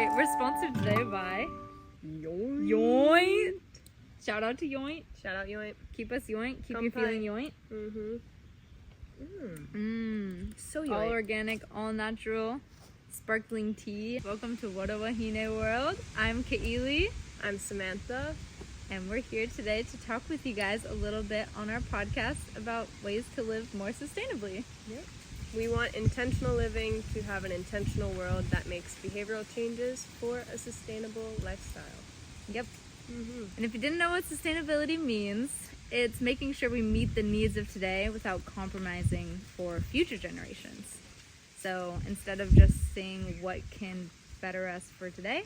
right, we're sponsored today by YOINT. YOINT. Shout out to YOINT. Shout out YOINT. Keep us YOINT. Keep Come you by. feeling YOINT. So All YOINT. organic, all natural, sparkling tea. Welcome to WataWahineWorld. I'm Kaeli, I'm Samantha. and we're here today to talk with you guys a little bit on our podcast about ways to live more sustainably. Yep. We want intentional living to have an intentional world that makes behavioral changes for a sustainable lifestyle. Yep. And if you didn't know what sustainability means, it's making sure we meet the needs of today without compromising for future generations. So instead of just seeing what can better us for today,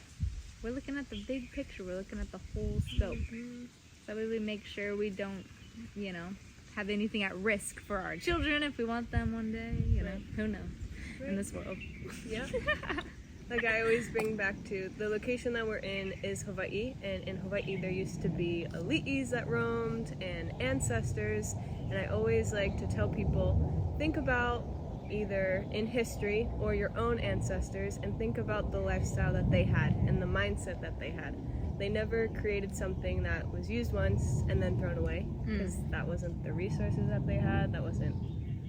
we're looking at the big picture. We're looking at the whole scope. That way we make sure we don't, have anything at risk for our children if we want them one day. Who knows in this world. Yeah. Like I always bring back to the location that we're in is Hawaii, and in Hawaii there used to be ali'is that roamed and ancestors, and I always like to tell people, think about either in history or your own ancestors and think about the lifestyle that they had and the mindset that they had. They never created something that was used once and then thrown away, because that wasn't the resources that they had, that wasn't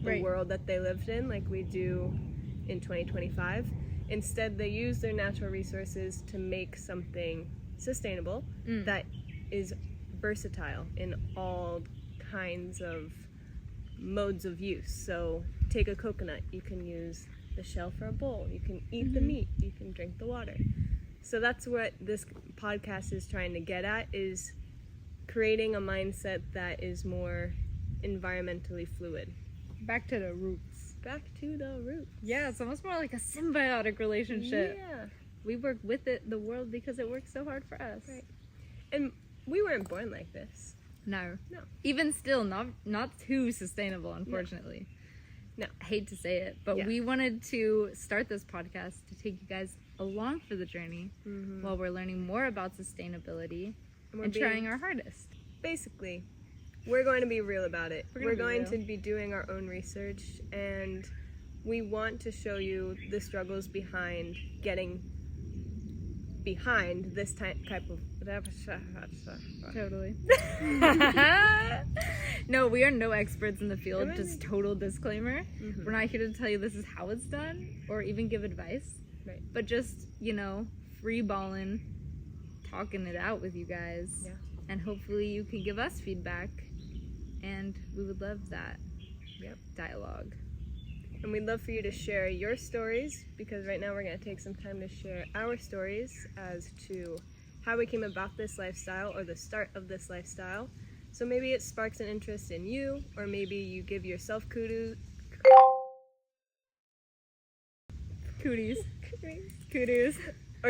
the world that they lived in like we do in 2025. Instead, they use their natural resources to make something sustainable that is versatile in all kinds of modes of use. So take a coconut, you can use the shell for a bowl, you can eat the meat, you can drink the water. So that's what this podcast is trying to get at, is creating a mindset that is more environmentally fluid. Back to the roots. Back to the roots. Yeah, it's almost more like a symbiotic relationship. Yeah. We work with the world, because it works so hard for us. Right. And we weren't born like this. No. No. Even still, not too sustainable, unfortunately. No. I hate to say it, but we wanted to start this podcast to take you guys along for the journey while we're learning more about sustainability and trying our hardest. Basically, we're going to be real about it. We're going real. to be doing our own research, and we want to show you the struggles behind getting behind this type of... Totally. No, we are no experts in the field, just total disclaimer. We're not here to tell you this is how it's done or even give advice, but just, free balling, talking it out with you guys. Yeah. And hopefully you can give us feedback, and we would love that dialogue. And we'd love for you to share your stories, because right now we're going to take some time to share our stories as to how we came about this lifestyle or the start of this lifestyle. So maybe it sparks an interest in you, or maybe you give yourself kudos. Or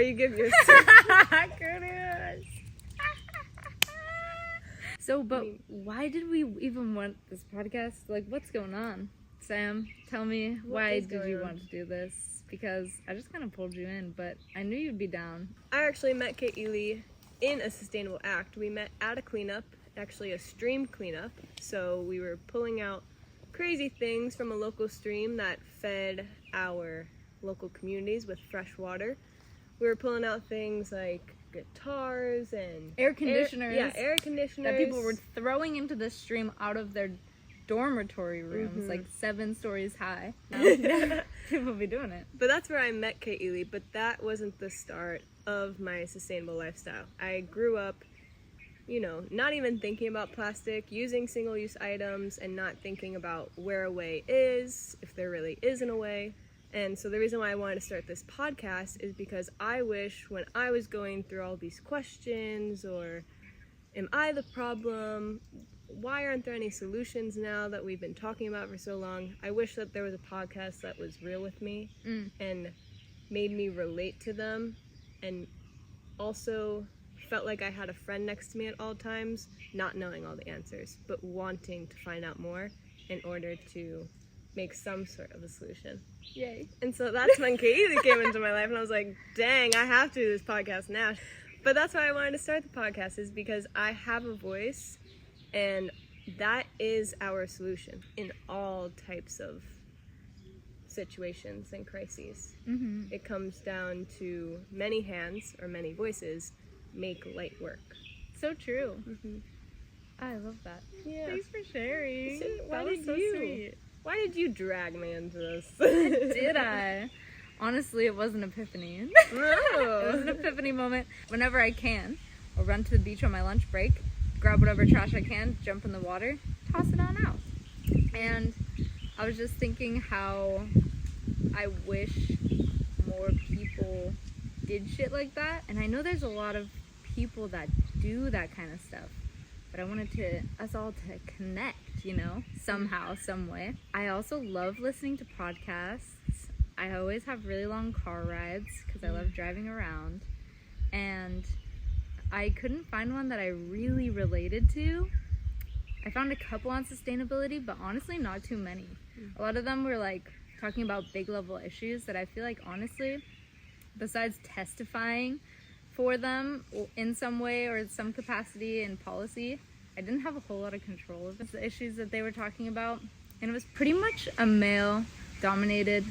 you give yourself Kudos. So, but why did we even want this podcast? Like, what's going on? Sam, tell me, why did you want to do this? Because I just kind of pulled you in, but I knew you'd be down. I actually met Kaeli in a sustainable act. We met at a cleanup, actually a stream cleanup. So we were pulling out crazy things from a local stream that fed our local communities with fresh water. We were pulling out things like guitars and Air conditioners. Air conditioners. That people were throwing into the stream out of their dormitory rooms, like 7 stories high. People be doing it. But that's where I met Kaeli, but that wasn't the start of my sustainable lifestyle. I grew up, not even thinking about plastic, using single-use items, and not thinking about where a way is, if there really isn't a way. And so the reason why I wanted to start this podcast is because I wish when I was going through all these questions, or am I the problem? Why aren't there any solutions now that we've been talking about for so long? I wish that there was a podcast that was real with me and made me relate to them, and also felt like I had a friend next to me at all times, not knowing all the answers, but wanting to find out more in order to make some sort of a solution. Yay. And so that's when Kaeli came into my life, and I was like, dang, I have to do this podcast now. But that's why I wanted to start the podcast, is because I have a voice, and that is our solution in all types of situations and crises. Mm-hmm. It comes down to many hands or many voices make light work. So true. Mm-hmm. I love that. Yeah. Thanks for sharing. Why That was did so you? sweet. Why did you drag me into this? Did I? Honestly, it was an epiphany. It was an No. epiphany moment. Whenever I can, I'll run to the beach on my lunch break, grab whatever trash I can, jump in the water, toss it on out. And I was just thinking how I wish more people did shit like that. And I know there's a lot of people that do that kind of stuff. But I wanted us all to connect, you know, somehow, some way. I also love listening to podcasts. I always have really long car rides because I love driving around. And I couldn't find one that I really related to. I found a couple on sustainability, but honestly, not too many. A lot of them were like talking about big level issues that I feel like, honestly, besides testifying for them in some way or some capacity in policy, I didn't have a whole lot of control of the issues that they were talking about. And it was pretty much a male dominated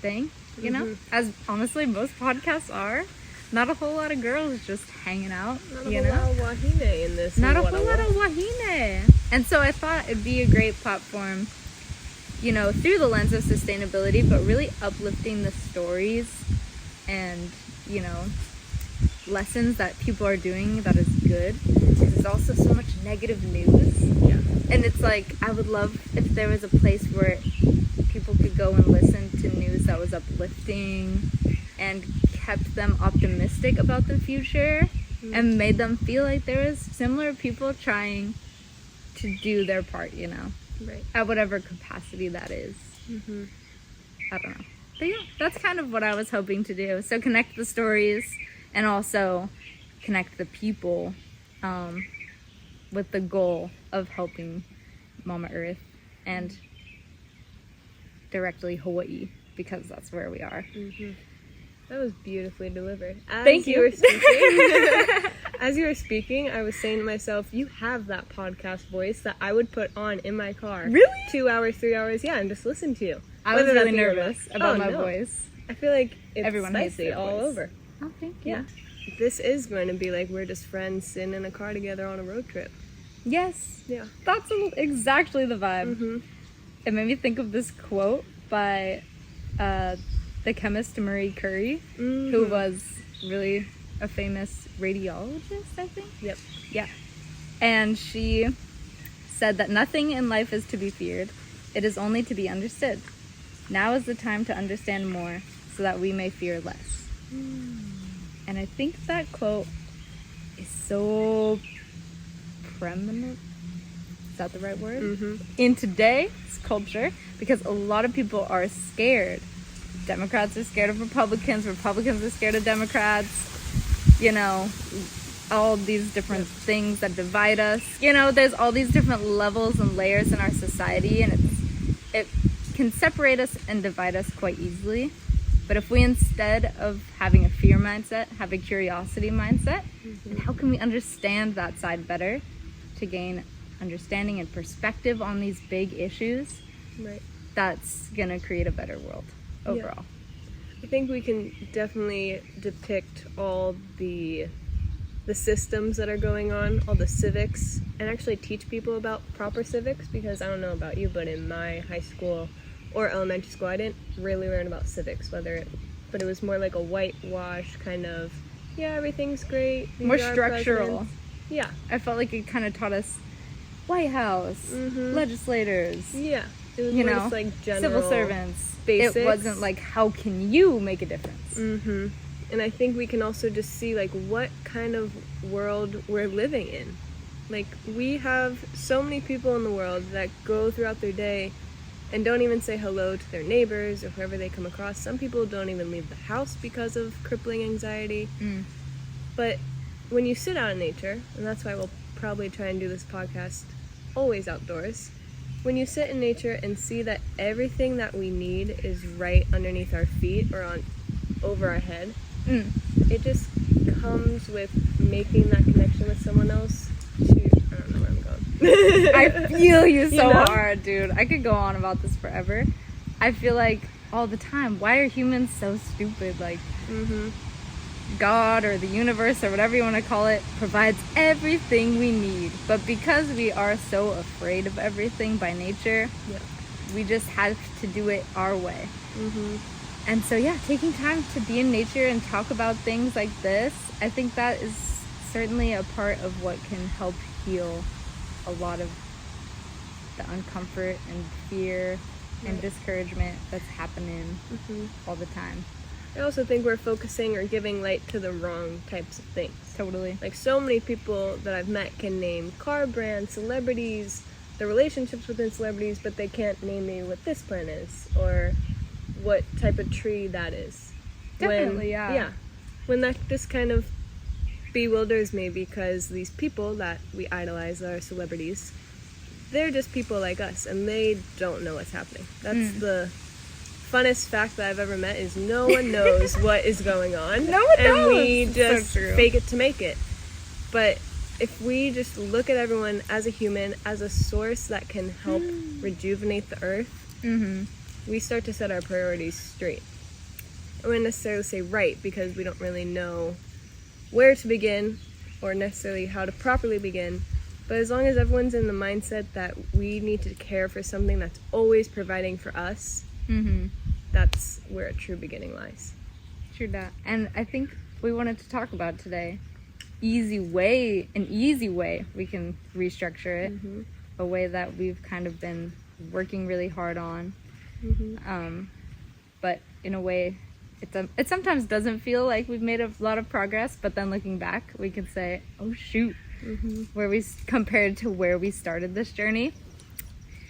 thing, you know, as honestly most podcasts are. Not a whole lot of girls just hanging out, Not a you whole know? lot of wahine in this. Not a whole lot of wahine. And so I thought it'd be a great platform, you know, through the lens of sustainability, but really uplifting the stories and, you know, lessons that people are doing that is good. Because there's also so much negative news. Yeah. And it's like, I would love if there was a place where people could go and listen to news that was uplifting and kept them optimistic about the future and made them feel like there was similar people trying to do their part, you know, Right. at whatever capacity that is. Mm-hmm. I don't know. But yeah, that's kind of what I was hoping to do. So connect the stories and also connect the people with the goal of helping Mama Earth and directly Hawaii, because that's where we are. Mm-hmm. That was beautifully delivered. Thank you. Were speaking, as you were speaking, I was saying to myself, you have that podcast voice that I would put on in my car. Really? 2 hours, 3 hours, yeah, and just listen to you. I was Whether that really be nervous about my no. voice. I feel like it's Everyone hates spicy their all voice. over. Oh, thank you. Yeah. This is going to be like we're just friends sitting in a car together on a road trip. Yes. Yeah. That's exactly the vibe. Mm-hmm. It made me think of this quote by the chemist Marie Curie, who was really a famous radiologist, I think. Yep. Yeah. And she said that nothing in life is to be feared. It is only to be understood. Now is the time to understand more so that we may fear less. And I think that quote is so preeminent. Is that the right word? Mm-hmm. In today's culture, because a lot of people are scared. Democrats are scared of Republicans. Republicans are scared of Democrats. You know, all these different things that divide us. You know, there's all these different levels and layers in our society, and it can separate us and divide us quite easily. But if we, instead of having a fear mindset, have a curiosity mindset, then how can we understand that side better to gain understanding and perspective on these big issues? Right. That's gonna create a better world overall. I think we can definitely depict all the systems that are going on, all the civics, and actually teach people about proper civics, because I don't know about you, but in my high school or elementary school, I didn't really learn about civics, but it was more like a whitewash kind of, yeah, everything's great. More these are our structural. presidents. Yeah. I felt like it kind of taught us White House, legislators, Yeah. It was you more know, just like general civil servants. basics. It wasn't like, how can you make a difference? Mm-hmm. And I think we can also just see like what kind of world we're living in. Like, we have so many people in the world that go throughout their day and don't even say hello to their neighbors or whoever they come across. Some people don't even leave the house because of crippling anxiety. But when you sit out in nature, and that's why we'll probably try and do this podcast always outdoors, when you sit in nature and see that everything that we need is right underneath our feet or over our head, it just comes with making that connection with someone else to, I don't know where I'm going. I feel you so know? hard, dude. I could go on about this forever. I feel like all the time, why are humans so stupid? Like, God or the universe or whatever you want to call it provides everything we need. But because we are so afraid of everything by nature, we just have to do it our way. And so, yeah, taking time to be in nature and talk about things like this, I think that is certainly a part of what can help heal a lot of the uncomfort and fear and discouragement that's happening all the time. I also think we're focusing or giving light to the wrong types of things. Totally. Like, so many people that I've met can name car brands, celebrities, the relationships within celebrities, but they can't name me what this plant is or what type of tree that is. Definitely, When that just kind of bewilders me, because these people that we idolize are celebrities. They're just people like us, and they don't know what's happening. That's the funnest fact that I've ever met, is no one knows what is going on. No one knows. And we just So true. fake it to make it. But if we just look at everyone as a human, as a source that can help rejuvenate the earth, we start to set our priorities straight. I wouldn't necessarily say right, because we don't really know where to begin or necessarily how to properly begin. But as long as everyone's in the mindset that we need to care for something that's always providing for us, that's where a true beginning lies. True that. And I think we wanted to talk about today an easy way we can restructure it, a way that we've kind of been working really hard on, but in a way it sometimes doesn't feel like we've made a lot of progress, but then looking back we can say, oh shoot, where we compared to where we started this journey.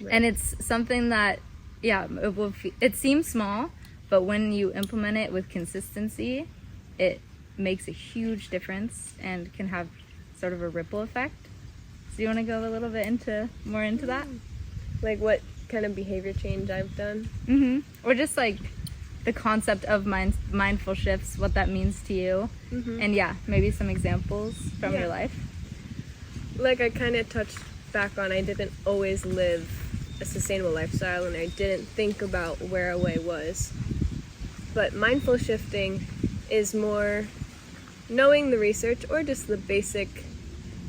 And it's something that it seems small, but when you implement it with consistency, it makes a huge difference and can have sort of a ripple effect. So you want to go a little bit more into that? Like what kind of behavior change I've done? Or just like the concept of mindful shifts, what that means to you, and maybe some examples from your life. Like I kind of touched back on, I didn't always live a sustainable lifestyle, and I didn't think about where away was. But mindful shifting is more knowing the research or just the basic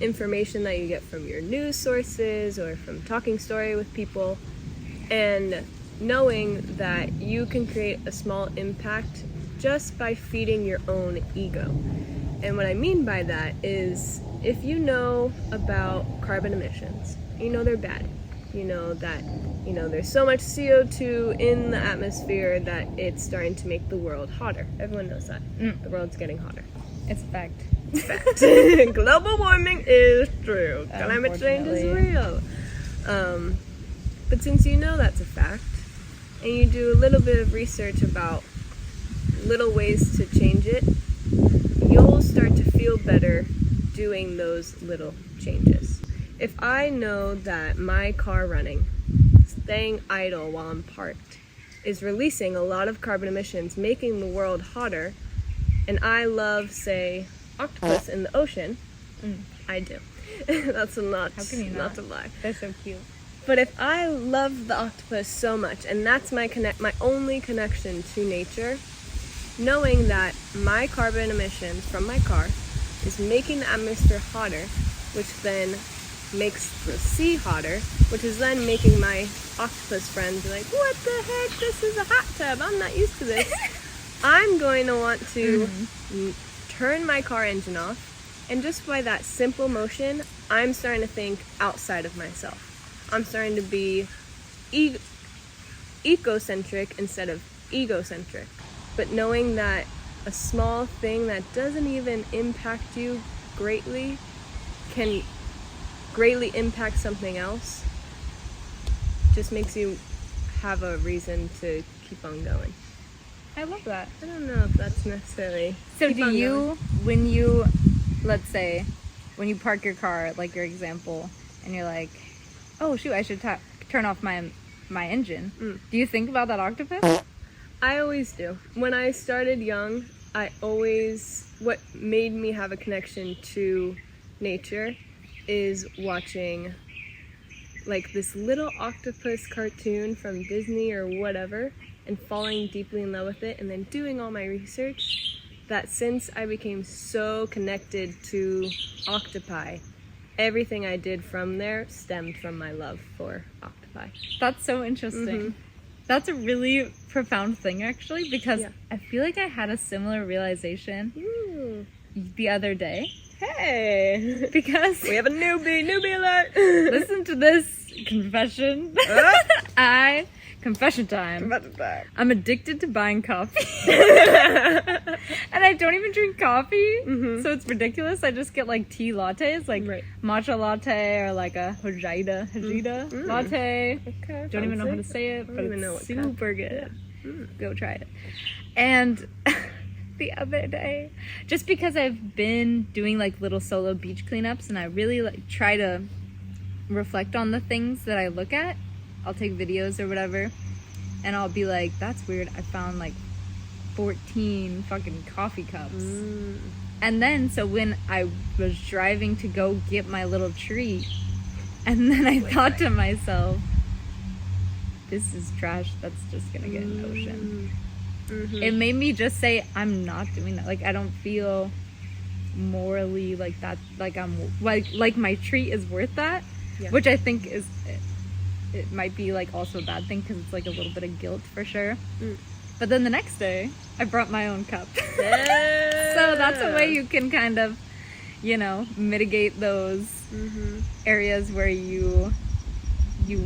information that you get from your news sources or from talking story with people, and knowing that you can create a small impact just by feeding your own ego. And what I mean by that is, if you know about carbon emissions, you know they're bad. You know that, there's so much CO2 in the atmosphere that it's starting to make the world hotter. Everyone knows that. The world's getting hotter. It's a fact. Global warming is true. Climate change is real. But since you know that's a fact, and you do a little bit of research about little ways to change it, you'll start to feel better doing those little changes. If I know that my car running, staying idle while I'm parked, is releasing a lot of carbon emissions, making the world hotter, and I love, say, octopus in the ocean, I do. That's not a lie. They're so cute. But if I love the octopus so much, and that's my only connection to nature, knowing that my carbon emissions from my car is making the atmosphere hotter, which then makes the sea hotter, which is then making my octopus friends be like, what the heck, this is a hot tub, I'm not used to this. I'm going to want to turn my car engine off, and just by that simple motion, I'm starting to think outside of myself. I'm starting to be ecocentric instead of egocentric. But knowing that a small thing that doesn't even impact you greatly can greatly impact something else just makes you have a reason to keep on going. I love that. I don't know if that's necessarily... So do you, let's say, when you park your car, like your example, and you're like, oh shoot, I should turn off my engine. Do you think about that octopus? I always do. When I started young, what made me have a connection to nature is watching like this little octopus cartoon from Disney or whatever and falling deeply in love with it and then doing all my research, that since I became so connected to octopi, everything I did from there stemmed from my love for octopi. That's so interesting. That's a really profound thing, actually, because I feel like I had a similar realization the other day. Hey! Because we have a newbie alert! Listen to this confession. Confession time. I'm addicted to buying coffee. And I don't even drink coffee, so it's ridiculous. I just get like tea lattes, like matcha latte or like a Hajita latte. Okay, don't even know how to say it, but it's super good. Go try it. And the other day, just because I've been doing like little solo beach cleanups and I really like try to reflect on the things that I look at, I'll take videos or whatever, and I'll be like, that's weird, I found like 14 fucking coffee cups. And then, so when I was driving to go get my little treat, and then I thought to myself, this is trash that's just gonna get in the ocean. It made me just say, I'm not doing that. Like, I don't feel morally like that, like I'm like my treat is worth that, which I think is it might be like also a bad thing because it's like a little bit of guilt for sure. But then the next day I brought my own cup. So that's a way you can kind of, you know, mitigate those areas where you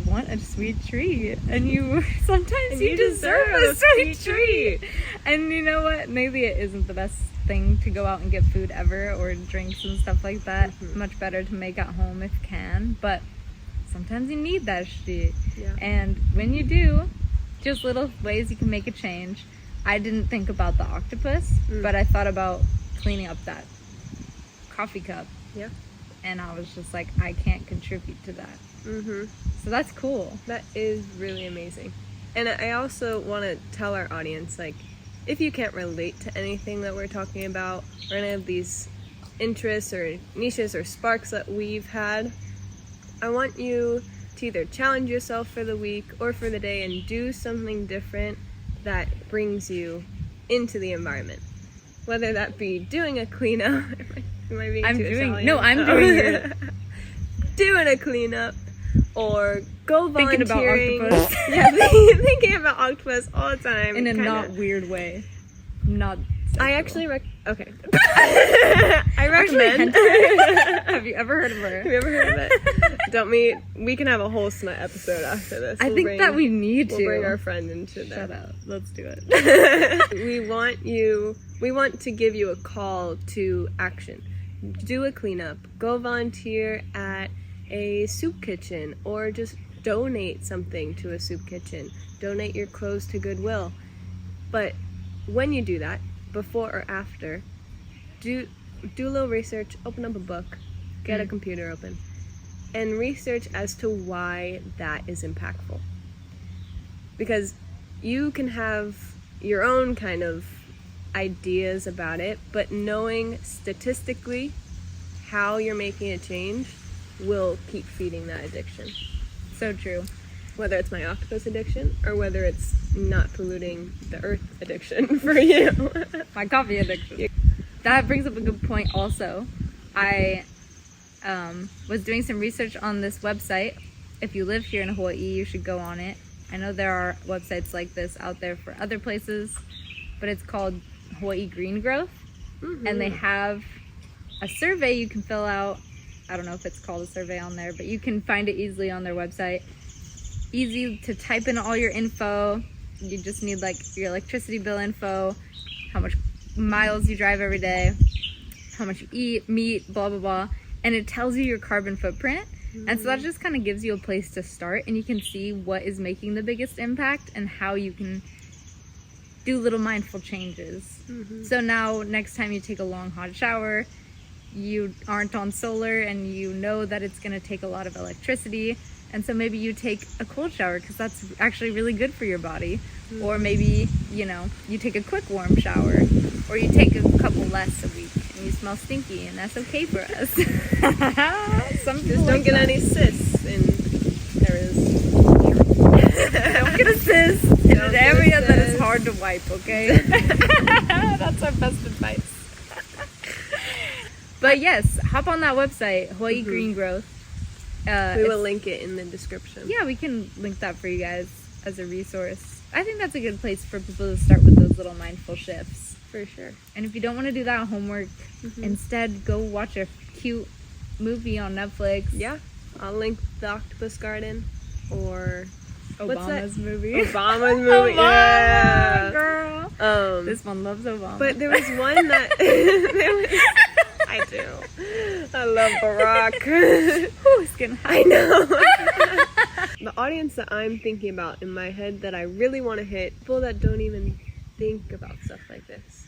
want a sweet treat and you sometimes you deserve a sweet treat. And you know what, maybe it isn't the best thing to go out and get food ever or drinks and stuff like that. Much better to make at home if you can, but sometimes you need that shit. And when you do, just little ways you can make a change. I didn't think about the octopus, but I thought about cleaning up that coffee cup. And I was just like, I can't contribute to that. So that's cool. That is really amazing. And I also want to tell our audience, like, if you can't relate to anything that we're talking about or any of these interests or niches or sparks that we've had, I want you to either challenge yourself for the week or for the day and do something different that brings you into the environment. Whether that be doing a cleanup. I'm doing it. Doing a cleanup. Or go volunteering. Thinking about octopus. Thinking about octopus all the time. In a not weird way. Not sexual. I actually I recommend. Have you ever heard of her? Have you ever heard of it? We can have a whole smut episode after this. I think that we need to. We'll bring our friend into that. Shut up. Let's do it. We want to give you a call to action. Do a cleanup. Go volunteer at a soup kitchen, or just donate something to a soup kitchen. Donate your clothes to Goodwill. But when you do that, before or after, do a little research, open up a book, get a computer open, and research as to why that is impactful. Because you can have your own kind of ideas about it, but knowing statistically how you're making a change will keep feeding that addiction. So true. Whether it's my octopus addiction or whether it's not polluting the earth addiction for you. My coffee addiction. That brings up a good point also. I was doing some research on this website. If you live here in Hawaii, you should go on it. I know there are websites like this out there for other places, but it's called Hawaii Green Growth. And they have a survey you can fill out. I don't know if it's called a survey on there, but you can find it easily on their website. Easy to type in all your info. You just need like your electricity bill info, how much miles you drive every day, how much you eat, meat, blah, blah, blah. And it tells you your carbon footprint. And so that just kind of gives you a place to start, and you can see what is making the biggest impact and how you can do little mindful changes. So now next time you take a long hot shower, you aren't on solar and you know that it's going to take a lot of electricity, and so maybe you take a cold shower because that's actually really good for your body. Or maybe, you know, you take a quick warm shower, or you take a couple less a week and you smell stinky, and that's okay for us. Some just don't get any cysts and There is. Don't get assist in Don't an get area that is assist. hard to wipe, okay? That's our best advice. But yes, hop on that website, Hawaii Green Growth. We will link it in the description. Yeah, we can link that for you guys as a resource. I think that's a good place for people to start with those little mindful shifts. For sure. And if you don't want to do that homework, instead go watch a cute movie on Netflix. Yeah. I'll link The Octopus Garden or what's that? Obama's movie. Obama's movie. Obama, Yeah. girl. This one loves Obama. But there was one that I do. I love Barack. Ooh, it's getting hot. I know. The audience that I'm thinking about in my head that I really want to hit, people that don't even think about stuff like this.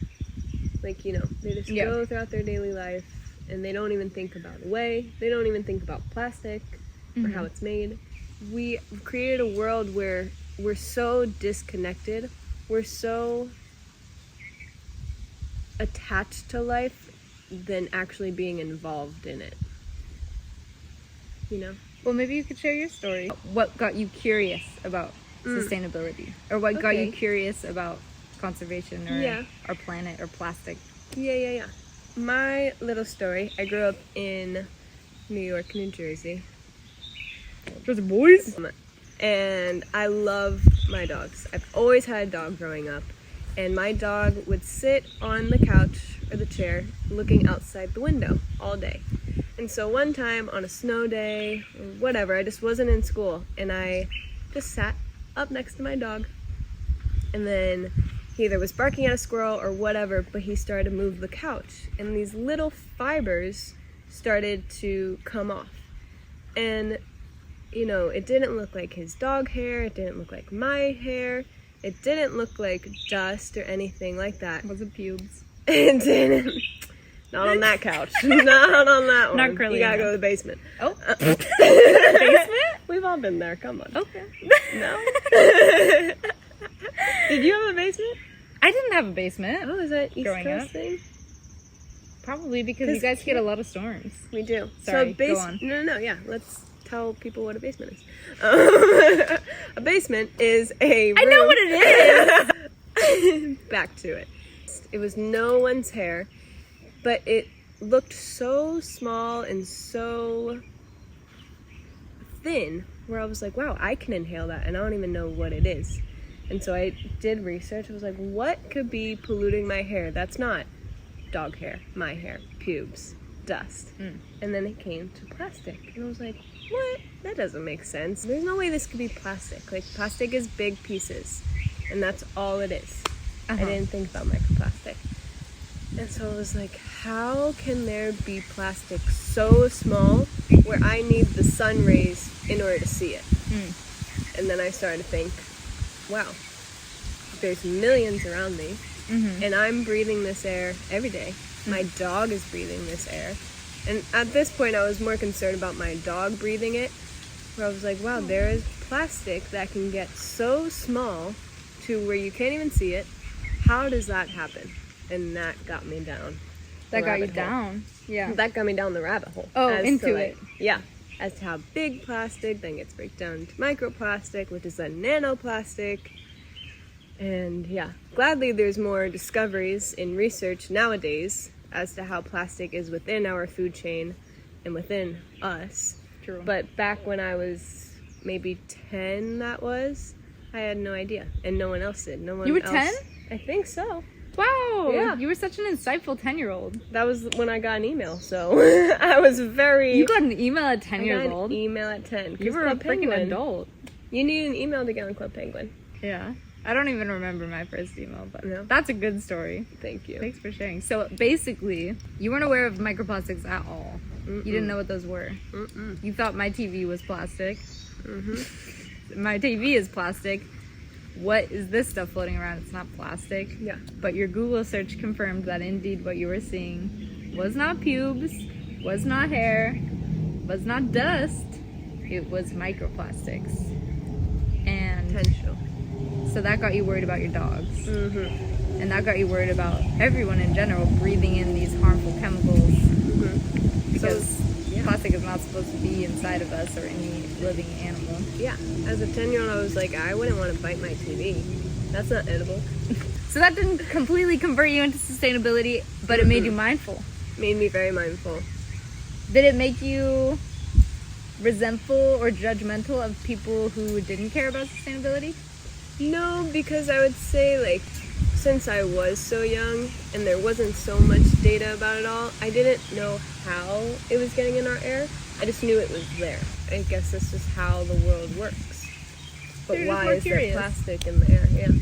Like, you know, they just go throughout their daily life and they don't even think about away. They don't even think about plastic or how it's made. We created a world where we're so disconnected. We're so attached to life than actually being involved in it. You know? Well, maybe you could share your story. What got you curious about sustainability? Or what got you curious about conservation or our planet or plastic? Yeah. My little story, I grew up in New York, New Jersey. Just boys? And I love my dogs. I've always had a dog growing up. And my dog would sit on the couch or the chair looking outside the window all day. And so one time on a snow day or whatever, I just wasn't in school and I just sat up next to my dog. And then he either was barking at a squirrel or whatever, but he started to move the couch and these little fibers started to come off. And you know, it didn't look like his dog hair, it didn't look like my hair, it didn't look like dust or anything like that. Was it pubes? It didn't. Not on that couch. Not on that one. Not curly You gotta enough. go to the basement. Oh. Basement? We've all been there. Come on. Okay. No? Did you have a basement? I didn't have a basement. Oh, is that East Growing Coast up. thing? Probably because you guys get a lot of storms. We do. Sorry, so go on. No, yeah. Let's tell people what a basement is. A basement is a room. I know what it is! Back to it. It was no one's hair, but it looked so small and so thin where I was like, wow, I can inhale that and I don't even know what it is. And so I did research. I was like, what could be polluting my hair? That's not dog hair, my hair, pubes, dust. And then it came to plastic. And I was like, what? That doesn't make sense. There's no way this could be plastic. Like, plastic is big pieces. And that's all it is. I didn't think about microplastic. And so I was like, how can there be plastic so small where I need the sun rays in order to see it? And then I started to think, wow, there's millions around me, and I'm breathing this air every day. My dog is breathing this air. And at this point, I was more concerned about my dog breathing it, where I was like, wow, there is plastic that can get so small to where you can't even see it. How does that happen? And that got me down. That got you down. Yeah. That got me down the rabbit hole. Oh, as into to, like, it. Yeah. As to how big plastic then gets break down to microplastic, which is then nanoplastic. And yeah, gladly there's more discoveries in research nowadays as to how plastic is within our food chain and within us. True. But back when I was maybe 10, I had no idea. And no one else did. No one You were else. 10? I think so. Wow. Yeah. You were such an insightful 10-year-old. That was when I got an email, so I was very... You got an email at 10 I years got old? an email at 10. You were a Club freaking Penguin. adult. You need an email to get on Club Penguin. Yeah. I don't even remember my first email, but No. that's a good story. Thank you. Thanks for sharing. So basically, you weren't aware of microplastics at all. You didn't know what those were. You thought my TV was plastic. My TV is plastic. What is this stuff floating around? It's not plastic. Yeah. But your Google search confirmed that indeed what you were seeing was not pubes, was not hair, was not dust. It was microplastics. And Potential. so that got you worried about your dogs. And that got you worried about everyone in general breathing in these harmful chemicals. Because Yeah. plastic is not supposed to be inside of us or any living animal. Yeah, as a 10-year-old, I was like, I wouldn't want to bite my TV. That's not edible. So that didn't completely convert you into sustainability, but it made you mindful. Made me very mindful. Did it make you resentful or judgmental of people who didn't care about sustainability? No, because I would say, like, since I was so young and there wasn't so much data about it all, I didn't know how it was getting in our air. I just knew it was there. I guess that's just how the world works. But why is there plastic in the air? Yeah.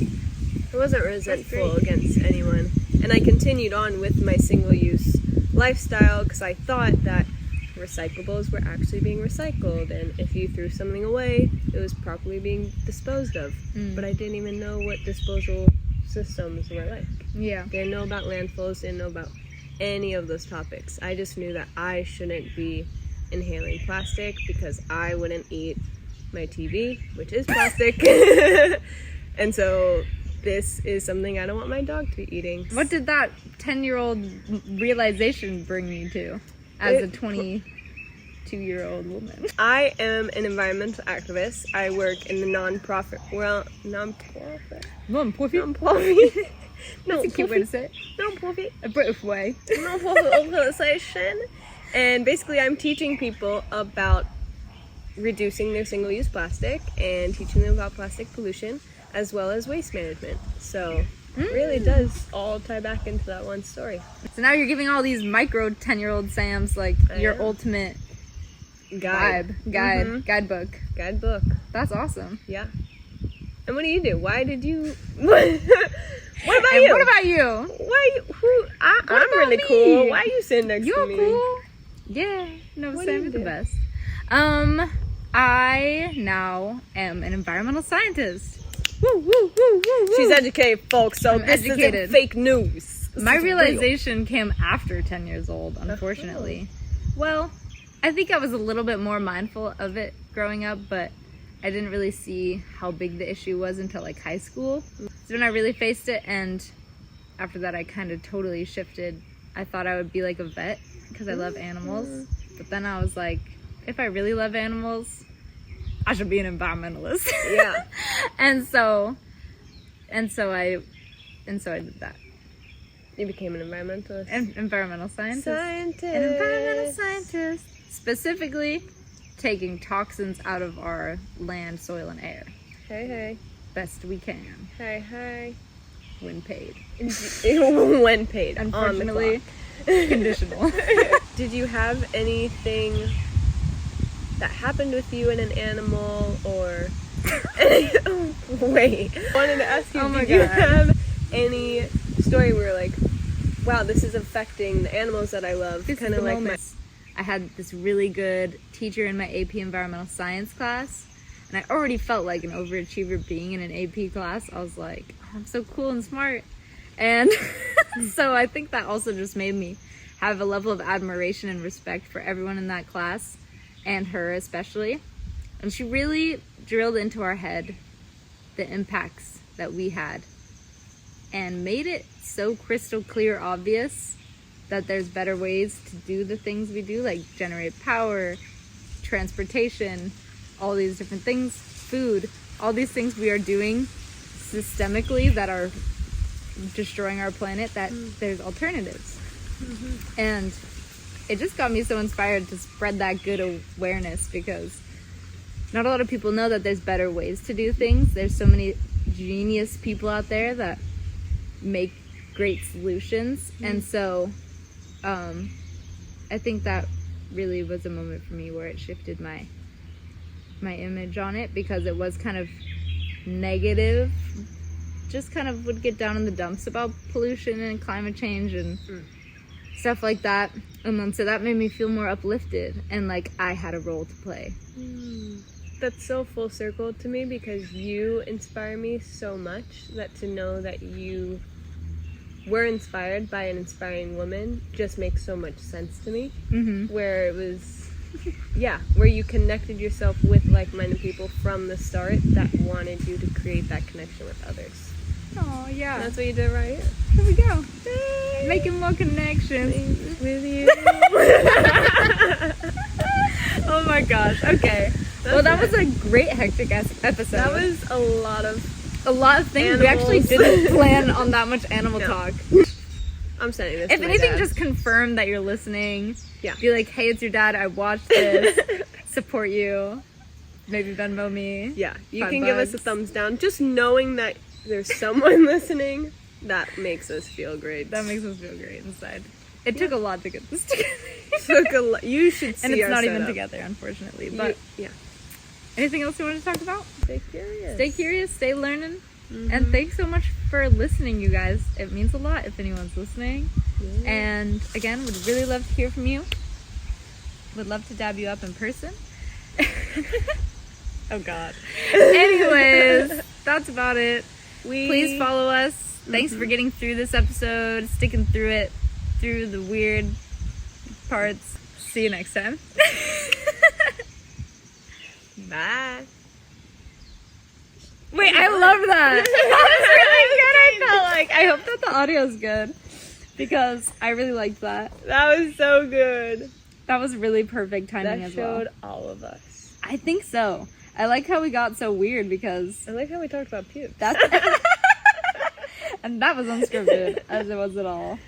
I wasn't resentful against anyone. And I continued on with my single-use lifestyle because I thought that recyclables were actually being recycled, and if you threw something away, it was properly being disposed of. But I didn't even know what disposal systems were like. Yeah. Didn't know about landfills, didn't know about any of those topics. I just knew that I shouldn't be inhaling plastic because I wouldn't eat my TV, which is plastic. And so this is something I don't want my dog to be eating. What did that 10-year-old realization bring you to as a 22-year-old woman? I am an environmental activist. I work in the non-profit. Non-profit? Non-profit. That's a cute way to say it. Non-profit. A British way. Non-profit organization. And basically I'm teaching people about reducing their single-use plastic and teaching them about plastic pollution as well as waste management. So it really does all tie back into that one story. So now you're giving all these micro 10-year-old Sams like your ultimate guidebook. Guidebook. That's awesome. Yeah. And what do you do? Why did you? What about you? What about you? Why? I'm really cool. Why are you sitting next to me? You're cool. Yeah. No, What Sam do you is the do? best. I now am an environmental scientist. Woo, woo, woo, woo, woo. She's educated, folks. So this educated. isn't fake news. This My is realization came after 10 years old, unfortunately. Well, I think I was a little bit more mindful of it growing up, but I didn't really see how big the issue was until like high school. So when I really faced it, and after that I kind of totally shifted. I thought I would be like a vet because I love animals, but then I was like, if I really love animals, I should be an environmentalist. Yeah. and so I did that. You became an environmentalist. An environmental scientist. An Scientist. environmental scientist. Specifically, taking toxins out of our land, soil, and air. Hey. Best we can. Hey. When paid. When paid. Unfortunately, conditional. Did you have anything that happened with you and an animal, or wait, I wanted to ask you, did you have any story where like, wow, this is affecting the animals that I love? This kind is of the like moment. I had this really good teacher in my AP environmental science class, and I already felt like an overachiever being in an AP class. I was like, oh, I'm so cool and smart. And so I think that also just made me have a level of admiration and respect for everyone in that class, and her especially. And she really drilled into our head the impacts that we had and made it so crystal clear obvious that there's better ways to do the things we do, like generate power, transportation, all these different things, food, all these things we are doing systemically that are destroying our planet, that there's alternatives. And it just got me so inspired to spread that good awareness, because not a lot of people know that there's better ways to do things. There's so many genius people out there that make great solutions. And so I think that really was a moment for me where it shifted my image on it, because it was kind of negative, just kind of would get down in the dumps about pollution and climate change and stuff like that. And then so that made me feel more uplifted and like I had a role to play. That's so full circle to me, because you inspire me so much that to know that you were inspired by an inspiring woman just makes so much sense to me. Where it was, where you connected yourself with like-minded people from the start that wanted you to create that connection with others. Oh, yeah. And that's what you did right here. Here we go. Making more connections with you. my gosh. Okay. Well, that was a great hectic episode. That was a lot of things. animals. We actually didn't plan on that much animal talk. I'm sending this If to my anything, dad. just confirm that you're listening. Yeah. Be like, hey, it's your dad. I watched this. Support you. Maybe Venmo me. Yeah, you $5. can give us a thumbs down. Just knowing that there's someone listening, that makes us feel great. That makes us feel great inside. It took a lot to get this together. Took a lot. You should see And it's our not even setup. together, unfortunately. But yeah, anything else you want to talk about? stay curious. Stay curious, stay learning. And thanks so much for listening, you guys. It means a lot if anyone's listening. Yeah. And again, would really love to hear from you. Would love to dab you up in person. Oh God. Anyways, that's about it. Please follow us. Thanks for getting through this episode, sticking through it, through the weird parts. See you next time. Bye. Wait, I love that. That was really good. I felt like. I hope that the audio's good because I really liked that. That was so good. That was really perfect timing That as well. showed all of us. I think so. I like how we got so weird because I like how we talked about pubes. that's and that was unscripted as it was at all.